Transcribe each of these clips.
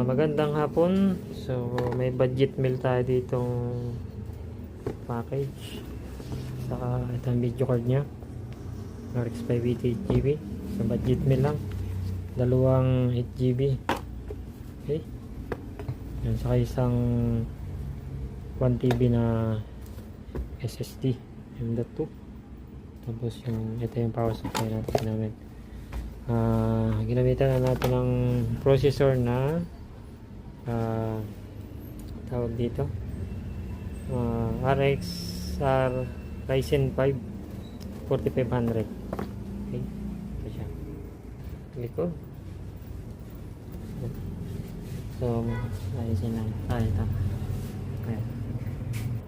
Magandang hapon. So may budget meal tayo ditong package. Saka ito ang video card nya, RX 580 8GB. So budget meal lang, dalawang 8GB. Okay, yan, saka isang 1TB na SSD M.2. Tapos ito yung power supply natin namin. Ginamitan na natin ng processor na tawag dito RX Ryzen 5 4500. Okay, ito siya likod. So ayusin lang ito. Okay,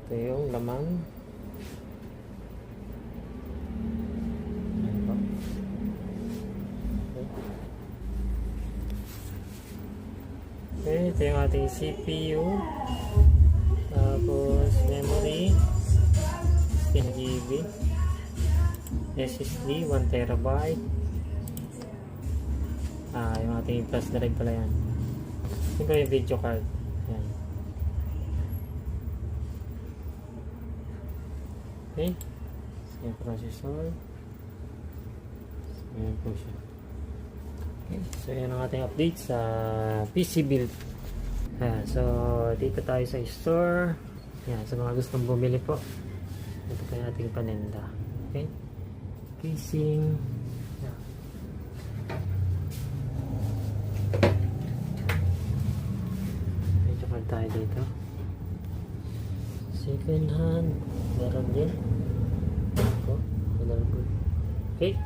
ito yung lamang. Okay, ito yung ating CPU, tapos memory 10GB, SSD 1TB, yung ating flash drive pala yan. Siyempre yung video card yan. Okay, so yung processor, so yan po siya. Okay, so yan ang ating update sa PC build. So dito tayo sa store. Yan, sa mga gustong bumili po, ito po yung ating paninda. Okay, casing. Yan. Medyo card tayo dito. Second hand, meron din. Okay.